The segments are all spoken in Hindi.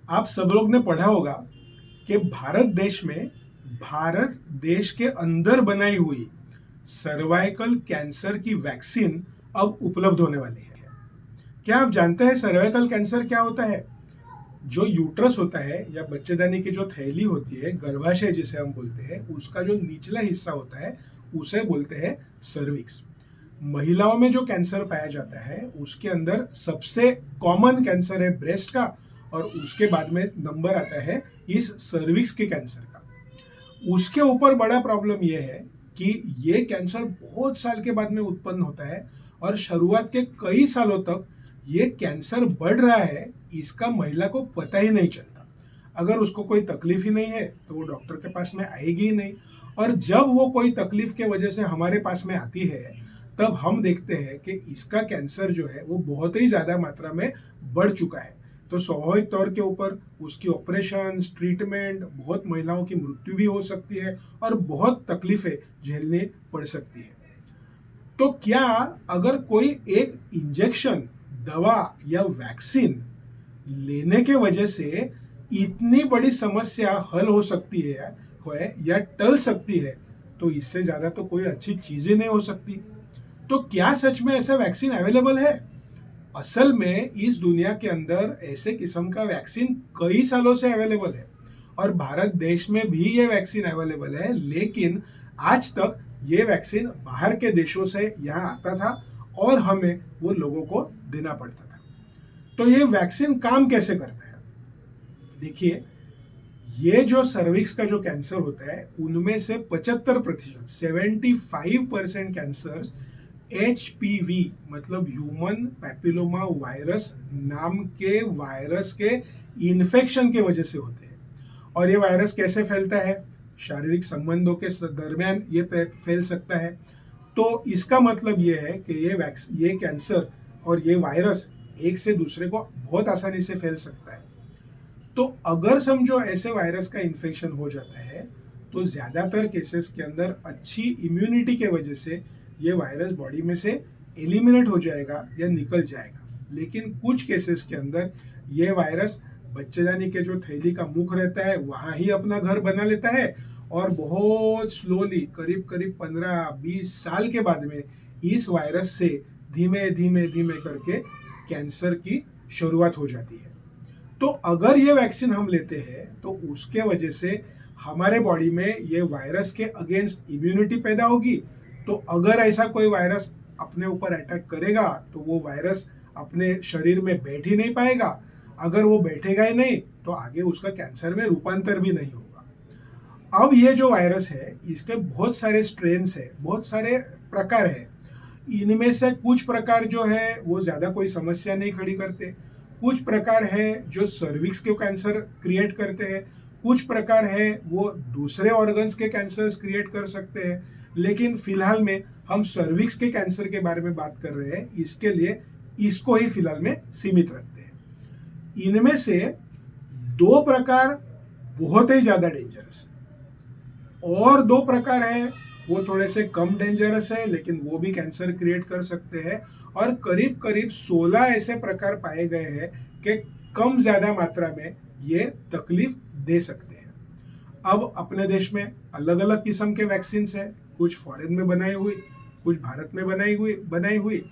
आप सब लोग ने पढ़ा होगा कि भारत देश के अंदर बनाई हुई सर्वाइकल कैंसर की वैक्सीन अब उपलब्ध होने वाली है। क्या आप जानते हैं सर्वाइकल कैंसर क्या होता है? जो यूट्रस होता है या बच्चेदानी की जो थैली होती है, गर्भाशय जिसे हम बोलते हैं, उसका जो निचला हिस्सा होता है उसे बोलते हैं सर्विक्स। महिलाओं में जो कैंसर पाया जाता है उसके अंदर सबसे कॉमन कैंसर है ब्रेस्ट का, और उसके बाद में नंबर आता है इस सर्विक्स के कैंसर का। उसके ऊपर बड़ा प्रॉब्लम यह है कि ये कैंसर बहुत साल के बाद में उत्पन्न होता है, और शुरुआत के कई सालों तक ये कैंसर बढ़ रहा है इसका महिला को पता ही नहीं चलता। अगर उसको कोई तकलीफ ही नहीं है तो वो डॉक्टर के पास में आएगी ही नहीं, और जब वो कोई तकलीफ के वजह से हमारे पास में आती है तब हम देखते हैं कि इसका कैंसर जो है वो बहुत ही ज़्यादा मात्रा में बढ़ चुका है। तो स्वाभाविक तौर के ऊपर उसकी ऑपरेशन, ट्रीटमेंट, बहुत महिलाओं की मृत्यु भी हो सकती है और बहुत तकलीफें झेलनी पड़ सकती है। तो क्या अगर कोई एक इंजेक्शन, दवा या वैक्सीन लेने के वजह से इतनी बड़ी समस्या हल हो सकती है या टल सकती है, तो इससे ज़्यादा तो कोई अच्छी चीज़ ही नहीं हो सकती। तो क्या सच में ऐसा वैक्सीन अवेलेबल है? असल में इस दुनिया के अंदर ऐसे किस्म का वैक्सीन कई सालों से अवेलेबल है, और भारत देश में भी ये वैक्सीन अवेलेबल है, लेकिन आज तक ये वैक्सीन बाहर के देशों से यहाँ आता था और हमें वो लोगों को देना पड़ता था। तो ये वैक्सीन काम कैसे करता है? देखिए, ये जो सर्विक्स का जो कैंसर होता है उनमें से 75%, 75% कैंसर्स HPV मतलब ह्यूमन पैपिलोमा वायरस नाम के वायरस के इन्फेक्शन के वजह से होते हैं। और ये वायरस कैसे फैलता है? शारीरिक संबंधों के दरमियान ये फैल सकता है। तो इसका मतलब ये है कि ये कैंसर और ये वायरस एक से दूसरे को बहुत आसानी से फैल सकता है। तो अगर समझो ऐसे वायरस का इन्फेक्शन हो जाता है तो ज़्यादातर केसेस के अंदर अच्छी इम्यूनिटी के वजह से ये वायरस बॉडी में से एलिमिनेट हो जाएगा या निकल जाएगा। लेकिन कुछ केसेस के अंदर ये वायरस बच्चेदानी के जो थैली का मुख रहता है वहाँ ही अपना घर बना लेता है, और बहुत स्लोली करीब करीब 15-20 साल के बाद में इस वायरस से धीमे धीमे धीमे करके कैंसर की शुरुआत हो जाती है। तो अगर ये वैक्सीन हम लेते हैं तो उसके वजह से हमारे बॉडी में ये वायरस के अगेंस्ट इम्यूनिटी पैदा होगी। तो अगर ऐसा कोई वायरस अपने ऊपर अटैक करेगा तो वो वायरस अपने शरीर में बैठ ही नहीं पाएगा। अगर वो बैठेगा ही नहीं तो आगे उसका कैंसर में रूपांतर भी नहीं होगा। अब ये जो वायरस है इसके बहुत सारे स्ट्रेन्स है, बहुत सारे प्रकार है। इनमें से कुछ प्रकार जो है वो ज़्यादा कोई समस्या नहीं खड़ी करते, कुछ प्रकार है जो सर्विक्स के कैंसर क्रिएट करते हैं, कुछ प्रकार है वो दूसरे ऑर्गन्स के कैंसर्स क्रिएट कर सकते हैं। लेकिन फिलहाल में हम सर्विक्स के कैंसर के बारे में बात कर रहे हैं, इसके लिए इसको ही फिलहाल में सीमित रखते हैं। इनमें से दो प्रकार बहुत ही ज़्यादा डेंजरस है, और दो प्रकार है वो थोड़े से कम डेंजरस है लेकिन वो भी कैंसर क्रिएट कर सकते हैं। और करीब करीब 16 ऐसे प्रकार पाए गए हैं कि कम ज़्यादा मात्रा में ये तकलीफ दे सकते हैं। अब अपने देश में अलग अलग किस्म के वैक्सीन है, कुछ फॉरेन में बनाई हुई, कुछ भारत में बनाई हुई।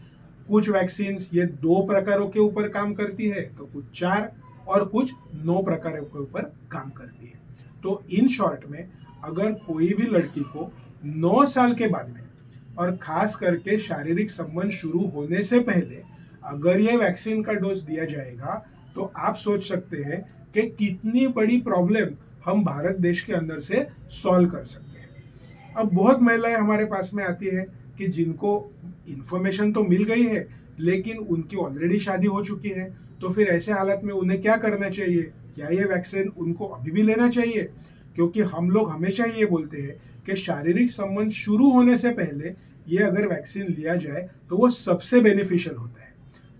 कुछ वैक्सीन ये 2 प्रकारों के ऊपर काम करती है तो कुछ 4 और कुछ 9 प्रकारों के ऊपर काम करती है। तो इन शॉर्ट में अगर कोई भी लड़की को 9 साल के बाद में, और खास करके शारीरिक संबंध शुरू होने से पहले अगर ये वैक्सीन का डोज दिया जाएगा तो आप सोच सकते हैं कि कितनी बड़ी प्रॉब्लम हम भारत देश के अंदर से सॉल्व कर सकते हैं। अब बहुत महिलाएं हमारे पास में आती है कि जिनको इन्फॉर्मेशन तो मिल गई है लेकिन उनकी ऑलरेडी शादी हो चुकी है। तो फिर ऐसे हालत में उन्हें क्या करना चाहिए? क्या ये वैक्सीन उनको अभी भी लेना चाहिए? क्योंकि हम लोग हमेशा ये बोलते हैं कि शारीरिक संबंध शुरू होने से पहले ये अगर वैक्सीन लिया जाए तो वो सबसे बेनिफिशियल होता है।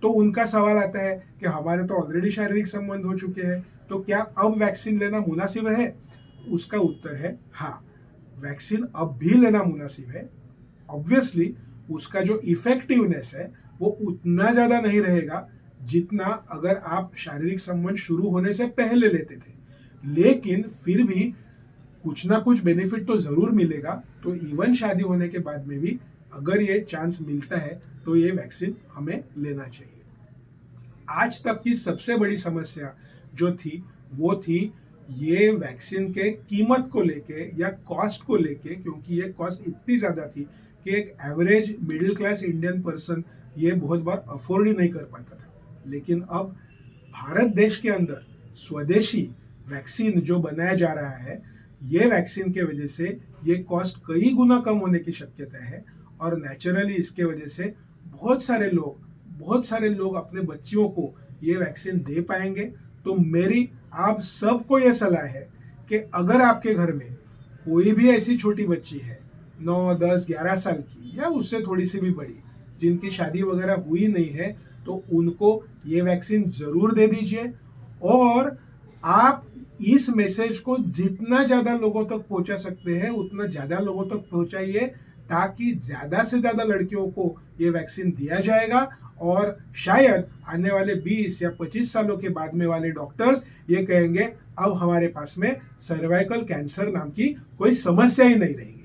तो उनका सवाल आता है कि हमारे तो ऑलरेडी शारीरिक संबंध हो चुके हैं, तो क्या अब वैक्सीन लेना मुनासिब है? उसका उत्तर है हाँ, वैक्सीन अब भी लेना मुनासिब है। ऑब्वियसली उसका जो इफेक्टिवनेस है वो उतना ज़्यादा नहीं रहेगा जितना अगर आप शारीरिक संबंध शुरू होने से पहले लेते थे। लेकिन फिर भी कुछ ना कुछ बेनिफिट तो जरूर मिलेगा। तो इवन शादी होने के बाद में भी अगर ये चांस मिलता है तो ये वैक्सीन हमें लेना चाहिए। आज तक की सबसे बड़ी समस्या जो थी वो थी ये वैक्सीन के कीमत को लेके या कॉस्ट को लेके, क्योंकि ये कॉस्ट इतनी ज़्यादा थी कि एक average middle class Indian person ये बहुत बार अफोर्ड ही नहीं कर पाता था। लेकिन अब भारत देश के अंदर स्वदेशी वैक्सीन जो बनाया जा रहा है, ये वैक्सीन के वजह से ये कॉस्ट कई गुना कम होने की शक्यता है और नेचुरली इसके वजह से बहुत सारे लोग अपने बच्चियों को ये वैक्सीन दे पाएंगे। तो मेरी आप सबको ये सलाह है कि अगर आपके घर में कोई भी ऐसी छोटी बच्ची है 9, 10, 11 साल की या उससे थोड़ी सी भी बड़ी जिनकी शादी वगैरह हुई नहीं है, तो उनको ये वैक्सीन जरूर दे दीजिए। और आप इस मैसेज को जितना ज़्यादा लोगों तक पहुंचा सकते हैं उतना ज़्यादा लोगों तक पहुंचाइए, ताकि ज़्यादा से ज़्यादा लड़कियों को ये वैक्सीन दिया जाएगा और शायद आने वाले 20 या 25 सालों के बाद में वाले डॉक्टर्स ये कहेंगे अब हमारे पास में सर्वाइकल कैंसर नाम की कोई समस्या ही नहीं रहेगी।